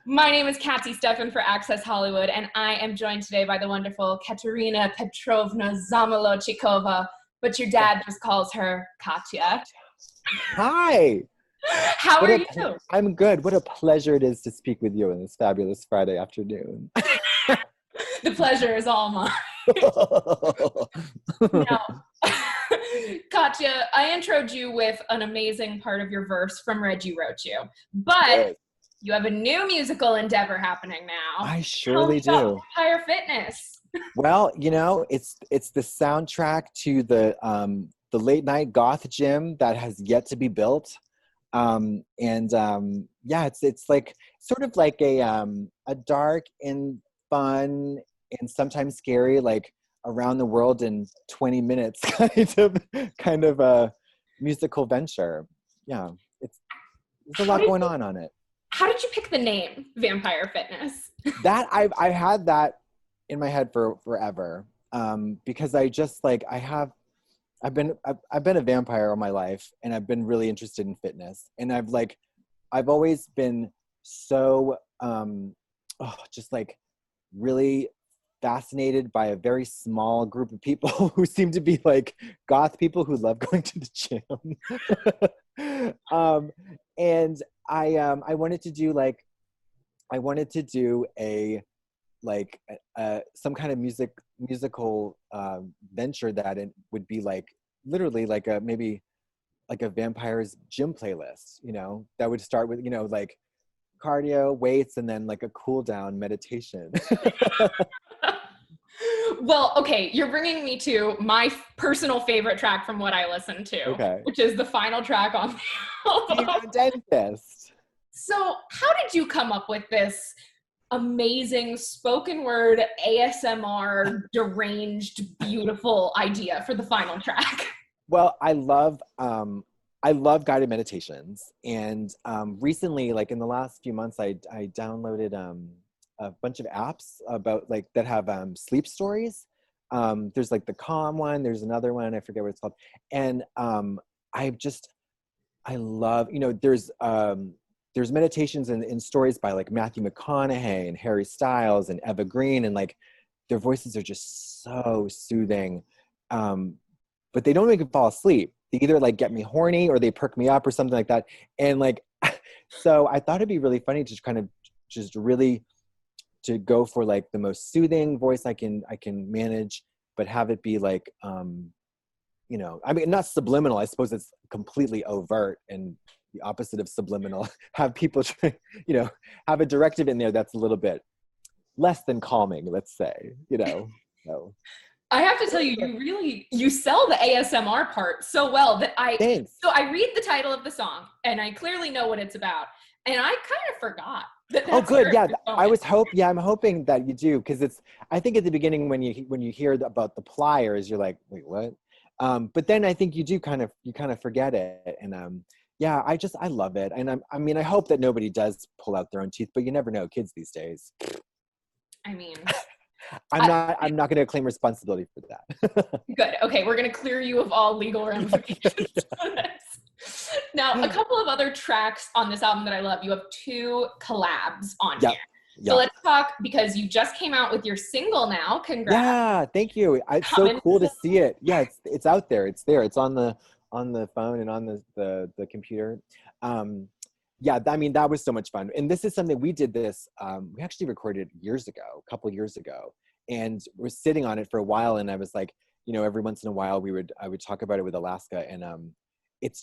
My name is Katya Stefan for Access Hollywood, and I am joined today by the wonderful Katerina Petrovna Zamolodchikova, but your dad just calls her Katya. Hi. How are you? I'm good. What a pleasure it is to speak with you on this fabulous Friday afternoon. The pleasure is all mine. Now, Katya, I introed you with an amazing part of your verse from Reggie Wrote You, but Yes, you have a new musical endeavor happening now. I Tell me surely about do. Vampire Fitness. Well, it's the soundtrack to the late night goth gym that has yet to be built. Yeah, it's like sort of like a dark and fun and sometimes scary, like around the world in 20 minutes kind of a musical venture. Yeah, there's a How lot did going you, on it. how did you pick the name Vampire Fitness? That I had that in my head for forever, because I just like I've been a vampire all my life, and I've been really interested in fitness, and I've always been so just like really fascinated by a very small group of people who seem to be like goth people who love going to the gym. And I wanted to do a some kind of musical venture that it would be like literally like a maybe like a vampire's gym playlist, that would start with like cardio, weights, and then like a cool down meditation. Well, okay, you're bringing me to my personal favorite track from what I listened to, Okay. which is the final track on the album. Dentist. So, how did you come up with this amazing spoken word ASMR deranged beautiful idea for the final track? Well, I love guided meditations, and recently, like in the last few months, I downloaded a bunch of apps about like that have sleep stories. There's like the Calm one. There's another one, I forget what it's called, and I love, there's meditations and stories by like Matthew McConaughey and Harry Styles and Eva Green, and like their voices are just so soothing. But they don't make me fall asleep. They either like get me horny or they perk me up or something like that. And like, so I thought it'd be really funny to kind of just really to go for like the most soothing voice I can manage, but have it be like, I mean, not subliminal. I suppose it's completely overt and the opposite of subliminal. Have people, have a directive in there that's a little bit less than calming, let's say, So. I have to tell you, you sell the ASMR part so well that Thanks. I read the title of the song and I clearly know what it's about. And I kind of forgot that Oh, that's where good. Yeah, it's going. I'm hoping that you do, because I think at the beginning when you hear about the pliers, you're like, wait, what? But then I think you kind of forget it, and yeah, I love it, and I mean, I hope that nobody does pull out their own teeth, but you never know, kids these days. I mean, I'm not going to claim responsibility for that. good. Okay, we're going to clear you of all legal ramifications for this. Now, a couple of other tracks on this album that I love. You have 2 collabs on Yep. here. So Yep. let's talk, because you just came out with your single now. Congrats. Yeah, thank you. It's so Coming cool to soon. see it. Yeah, it's out there. It's there. It's on the phone and on the computer. Yeah, I mean, that was so much fun. And this is something we did this. We actually recorded a couple years ago, and we're sitting on it for a while. And I was like, every once in a while I would talk about it with Alaska, and it's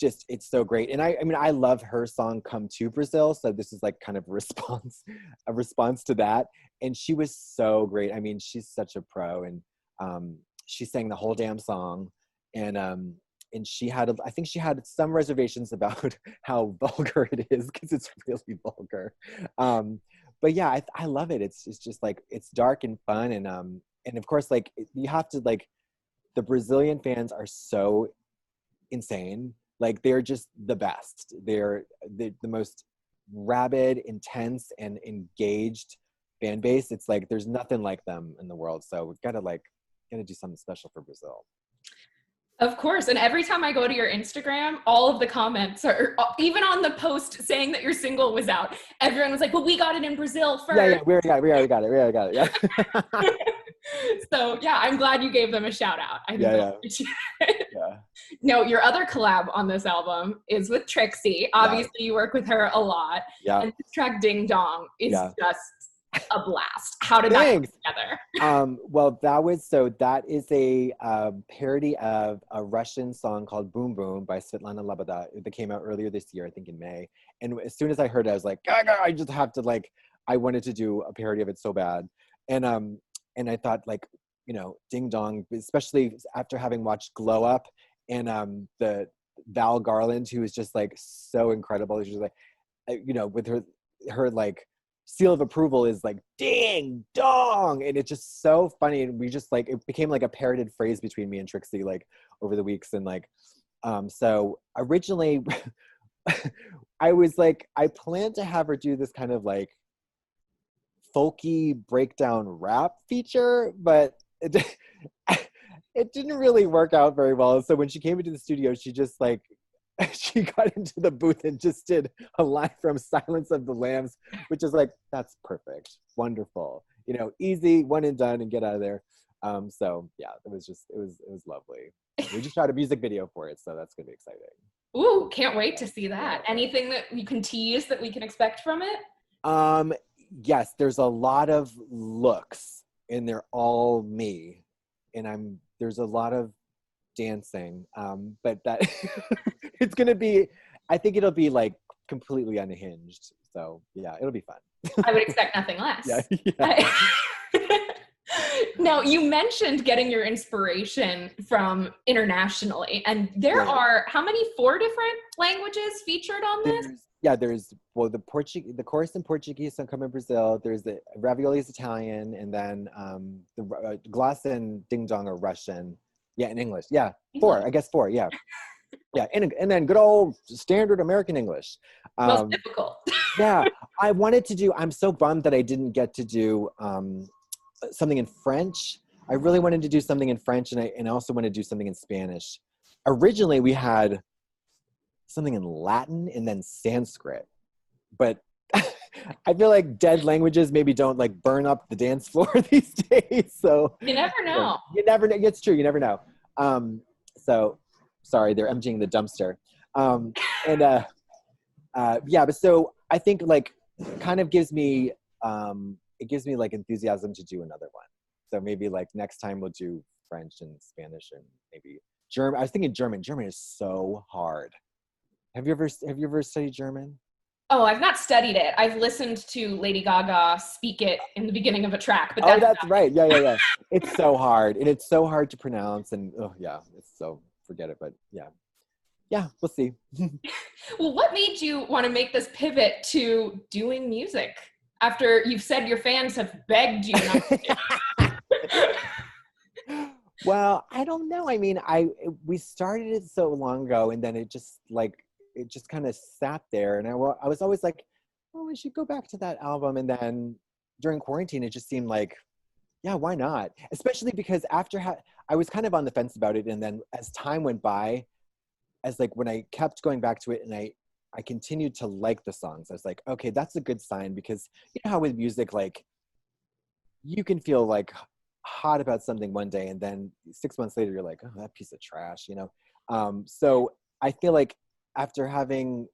so great. And I mean, I love her song "Come to Brazil," so this is like kind of a response to that. And she was so great. I mean, she's such a pro, and she sang the whole damn song, and I think she had some reservations about how vulgar it is, because it's really vulgar. But yeah, I love it. It's just like, it's dark and fun, and of course, like, you have to like, the Brazilian fans are so insane. Like, they're just the best. They're the most rabid, intense, and engaged fan base. It's like there's nothing like them in the world. So we've got to do something special for Brazil. Of course. And every time I go to your Instagram, all of the comments are, even on the post saying that your single was out, everyone was like, well, we got it in Brazil Yeah, first. we already got it. Yeah. So yeah, I'm glad you gave them a shout out. I think they'll appreciate it. Yeah. No, your other collab on this album is with Trixie. Obviously, you work with her a lot. Yeah. And this track Ding Dong is just a blast. How did that come together? Well, that is a parody of a Russian song called Boom Boom by Svetlana Loboda that came out earlier this year, I think in May. And as soon as I heard it, I was like, I just have to I wanted to do a parody of it so bad. And I thought Ding Dong, especially after having watched Glow Up and the Val Garland, who is just so incredible. She's with her seal of approval is ding dong, and it's just so funny, and we just it became a parroted phrase between me and Trixie over the weeks. And so originally I planned to have her do this kind of folky breakdown rap feature, but it didn't really work out very well. So when she came into the studio, she just she got into the booth and just did a line from Silence of the Lambs, which is that's perfect, wonderful, easy, one and done, and get out of there. So yeah, it was lovely. We just shot a music video for it, so that's gonna be exciting. Ooh, can't wait to see that. Anything that you can tease that we can expect from it? Yes, there's a lot of looks, and they're all me, and there's a lot of dancing, but that it's gonna be, I think it'll be completely unhinged. So yeah, it'll be fun. I would expect nothing less. Yeah. Now, you mentioned getting your inspiration from internationally, and there are how many? 4 different languages featured on this? There's the chorus in Portuguese, Some Come in Brazil. There's the Ravioli is Italian, and then the Glass and Ding Dong are Russian. Yeah, in English. Yeah, 4. I guess 4. Yeah, yeah, and then good old standard American English. Most difficult. Yeah, I wanted to do. I'm so bummed that I didn't get to do something in French. I really wanted to do something in French, and I also wanted to do something in Spanish. Originally, we had something in Latin and then Sanskrit, but I feel like dead languages maybe don't burn up the dance floor these days. So you never know. You never know. It's true. You never know. So sorry, they're emptying the dumpster. But so I think kind of gives me enthusiasm to do another one. So maybe next time we'll do French and Spanish and maybe German. I was thinking German. German is so hard. Have you ever studied German? Oh, I've not studied it. I've listened to Lady Gaga speak it in the beginning of a track. But that's right. Yeah. It's so hard, and it's so hard to pronounce, and it's so, forget it. But yeah, we'll see. Well, what made you want to make this pivot to doing music after you've said your fans have begged you not to do it? Well, I don't know. I mean, we started it so long ago, and then it just kind of sat there, and I was always we should go back to that album. And then during quarantine, it just seemed why not? Especially because after I was kind of on the fence about it, and then as time went by, as when I kept going back to it, and I continued to like the songs, I was like, okay, that's a good sign, because you know how with music, you can feel hot about something one day, and then 6 months later you're like, oh, that piece of trash, so I feel after having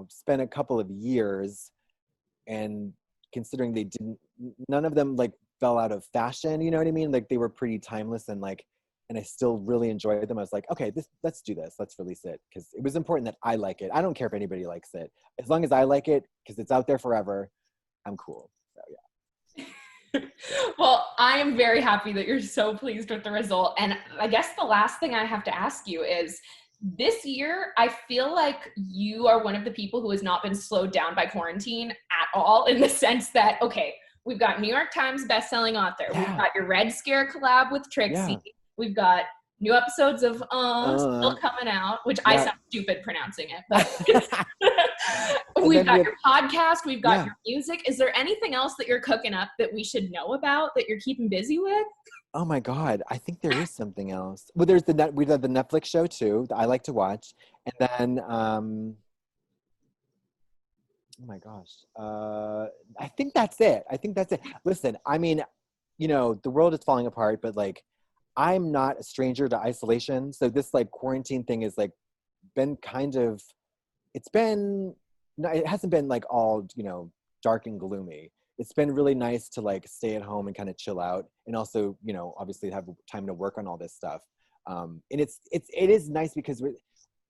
spent a couple of years, and considering none of them fell out of fashion, you know what I mean, they were pretty timeless, and I still really enjoyed them. I was like, okay, let's do this, let's release it, because it was important that I like it. I don't care if anybody likes it, as long as I like it, because it's out there forever, I'm cool. So yeah. Well, I am very happy that you're so pleased with the result. And I guess the last thing I have to ask you is, this year, I feel like you are one of the people who has not been slowed down by quarantine at all, in the sense that, okay, we've got New York Times bestselling author. Yeah. We've got your Red Scare collab with Trixie. Yeah. We've got new episodes of still coming out, which I sound stupid pronouncing it, but we've got your podcast, we've got your music. Is there anything else that you're cooking up that we should know about, that you're keeping busy with? Oh my God, I think there is something else. Well, there's we did the Netflix show too that I like to watch. And then oh my gosh. I think that's it. I think that's it. Listen, I mean, you know, the world is falling apart, but like I'm not a stranger to isolation. So this like quarantine thing is like been kind of it's been no, it hasn't been like all, you know, dark and gloomy. It's been really nice to like stay at home and kind of chill out and also, you know, obviously have time to work on all this stuff. And it is nice because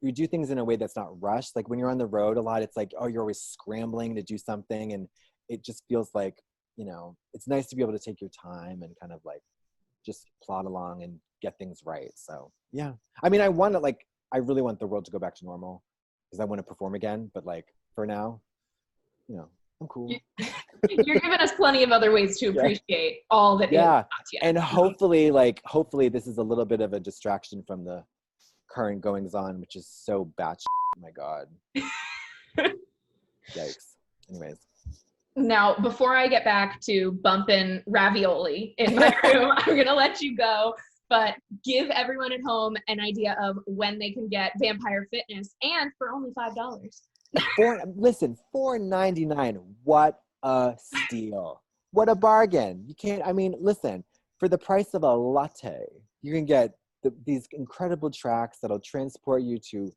we do things in a way that's not rushed. Like when you're on the road a lot, it's like, oh, you're always scrambling to do something. And it just feels like, you know, it's nice to be able to take your time and kind of like just plod along and get things right. So yeah, I mean, I really want the world to go back to normal because I want to perform again. But like for now, you know, I'm cool. You're giving us plenty of other ways to Yeah. appreciate all that is Yeah. Katya. And hopefully this is a little bit of a distraction from the current goings on, which is so batshit. Oh my God. Yikes. Anyways. Now, before I get back to bumping ravioli in my room, I'm going to let you go, but give everyone at home an idea of when they can get Vampire Fitness and for only $5. Listen, $4.99. What a steal. What a bargain. You can't, I mean, listen, for the price of a latte, you can get these incredible tracks that'll transport you to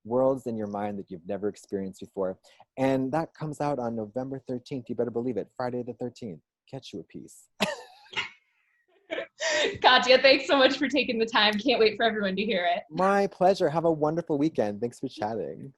worlds in your mind that you've never experienced before. And that comes out on November 13th. You better believe it. Friday the 13th. Catch you a piece. Katya, thanks so much for taking the time. Can't wait for everyone to hear it. My pleasure. Have a wonderful weekend. Thanks for chatting.